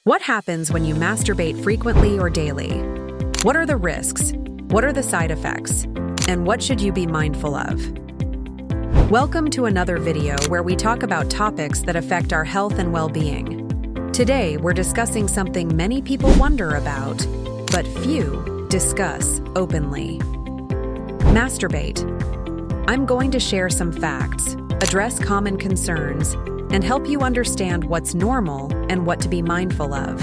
What happens when you masturbate frequently or daily? What are the risks? What are the side effects? And what should you be mindful of? Welcome to another video where we talk about topics that affect our health and well-being. Today, we're discussing something many people wonder about, but few discuss openly. Masturbate. I'm going to share some facts, address common concerns, and help you understand what's normal and what to be mindful of.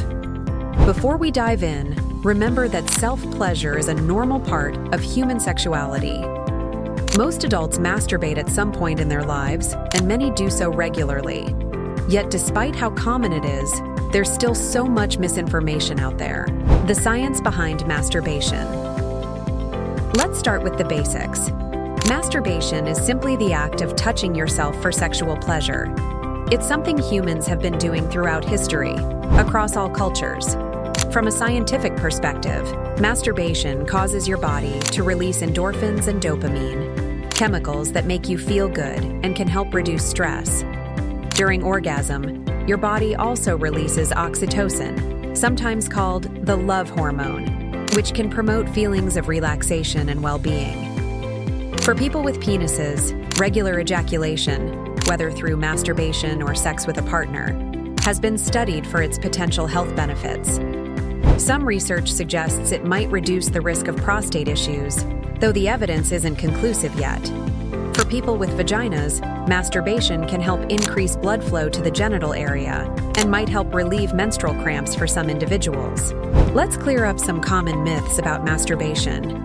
Before we dive in, remember that self-pleasure is a normal part of human sexuality. Most adults masturbate at some point in their lives, and many do so regularly. Yet despite how common it is, there's still so much misinformation out there. The science behind masturbation. Let's start with the basics. Masturbation is simply the act of touching yourself for sexual pleasure. It's something humans have been doing throughout history, across all cultures. From a scientific perspective, masturbation causes your body to release endorphins and dopamine, chemicals that make you feel good and can help reduce stress. During orgasm, your body also releases oxytocin, sometimes called the love hormone, which can promote feelings of relaxation and well-being. For people with penises, regular ejaculation, whether through masturbation or sex with a partner, has been studied for its potential health benefits. Some research suggests it might reduce the risk of prostate issues, though the evidence isn't conclusive yet. For people with vaginas, masturbation can help increase blood flow to the genital area and might help relieve menstrual cramps for some individuals. Let's clear up some common myths about masturbation.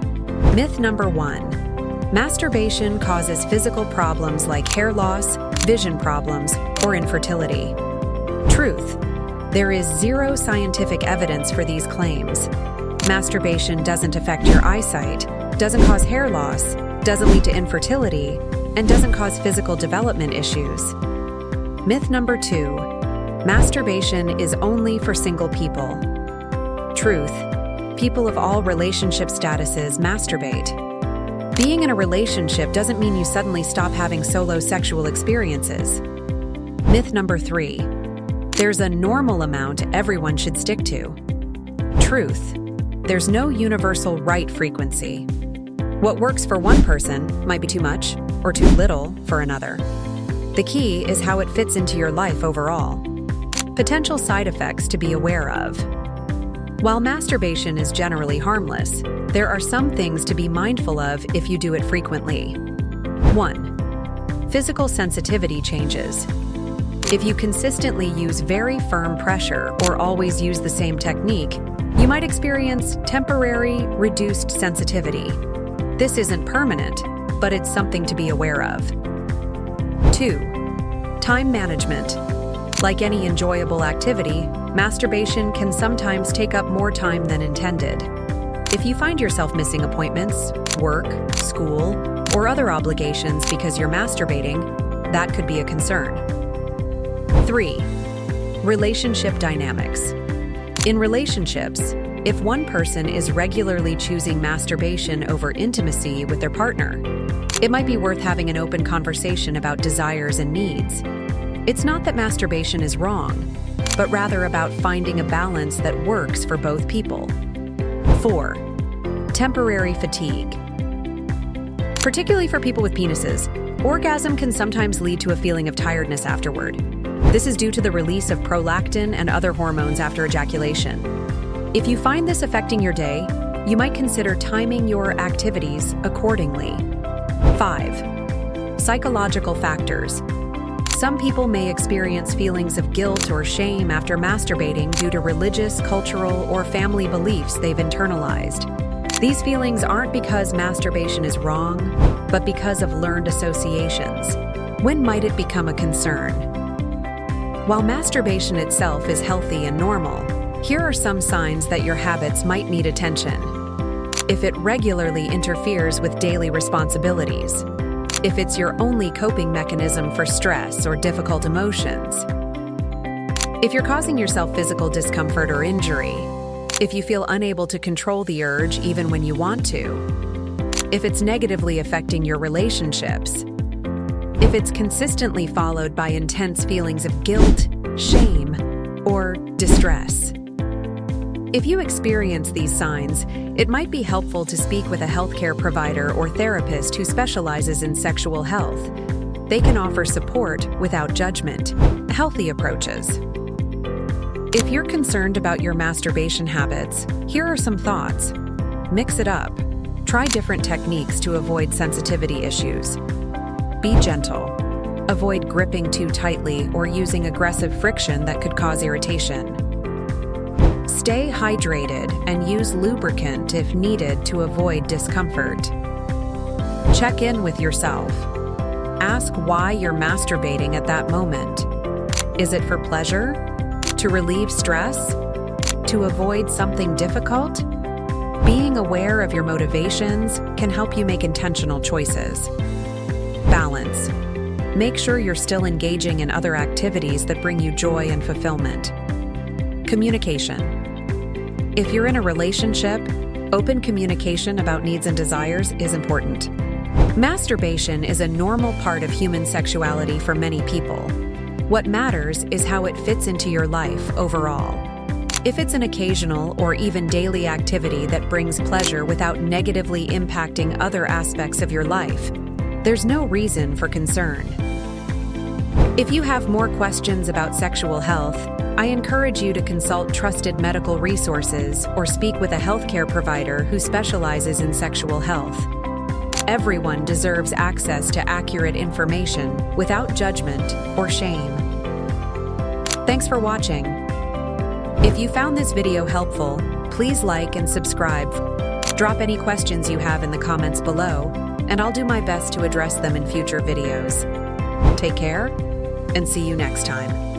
Myth number 1. Masturbation causes physical problems like hair loss, vision problems, or infertility. Truth. There is zero scientific evidence for these claims. Masturbation doesn't affect your eyesight, doesn't cause hair loss, doesn't lead to infertility, and doesn't cause physical development issues. Myth number 2. Masturbation is only for single people. Truth. People of all relationship statuses masturbate. Being in a relationship doesn't mean you suddenly stop having solo sexual experiences. Myth number 3. There's a normal amount everyone should stick to. Truth. There's no universal right frequency. What works for one person might be too much or too little for another. The key is how it fits into your life overall. Potential side effects to be aware of. While masturbation is generally harmless, there are some things to be mindful of if you do it frequently. 1. Physical sensitivity changes. If you consistently use very firm pressure or always use the same technique, you might experience temporary, reduced sensitivity. This isn't permanent, but it's something to be aware of. 2. Time management. Like any enjoyable activity, masturbation can sometimes take up more time than intended. If you find yourself missing appointments, work, school, or other obligations because you're masturbating, that could be a concern. 3. Relationship dynamics. In relationships, if one person is regularly choosing masturbation over intimacy with their partner, it might be worth having an open conversation about desires and needs. It's not that masturbation is wrong, but rather about finding a balance that works for both people. 4. Temporary fatigue. Particularly for people with penises, orgasm can sometimes lead to a feeling of tiredness afterward. This is due to the release of prolactin and other hormones after ejaculation. If you find this affecting your day, you might consider timing your activities accordingly. 5. Psychological factors. Some people may experience feelings of guilt or shame after masturbating due to religious, cultural, or family beliefs they've internalized. These feelings aren't because masturbation is wrong, but because of learned associations. When might it become a concern? While masturbation itself is healthy and normal, here are some signs that your habits might need attention. If it regularly interferes with daily responsibilities. If it's your only coping mechanism for stress or difficult emotions. If you're causing yourself physical discomfort or injury. If you feel unable to control the urge even when you want to. If it's negatively affecting your relationships. If it's consistently followed by intense feelings of guilt, shame, or Distress. If you experience these signs, it might be helpful to speak with a healthcare provider or therapist who specializes in sexual health. They can offer support without judgment. Healthy approaches. If you're concerned about your masturbation habits, here are some thoughts. Mix it up. Try different techniques to avoid sensitivity issues. Be gentle. Avoid gripping too tightly or using aggressive friction that could cause irritation. Stay hydrated and use lubricant if needed to avoid discomfort. Check in with yourself. Ask why you're masturbating at that moment. Is it for pleasure? To relieve stress? To avoid something difficult? Being aware of your motivations can help you make intentional choices. Balance. Make sure you're still engaging in other activities that bring you joy and fulfillment. Communication. If you're in a relationship, open communication about needs and desires is important. Masturbation is a normal part of human sexuality for many people. What matters is how it fits into your life overall. If it's an occasional or even daily activity that brings pleasure without negatively impacting other aspects of your life, there's no reason for concern. If you have more questions about sexual health, I encourage you to consult trusted medical resources or speak with a healthcare provider who specializes in sexual health. Everyone deserves access to accurate information without judgment or shame. Thanks for watching. If you found this video helpful, please like and subscribe. Drop any questions you have in the comments below, and I'll do my best to address them in future videos. Take care, and see you next time.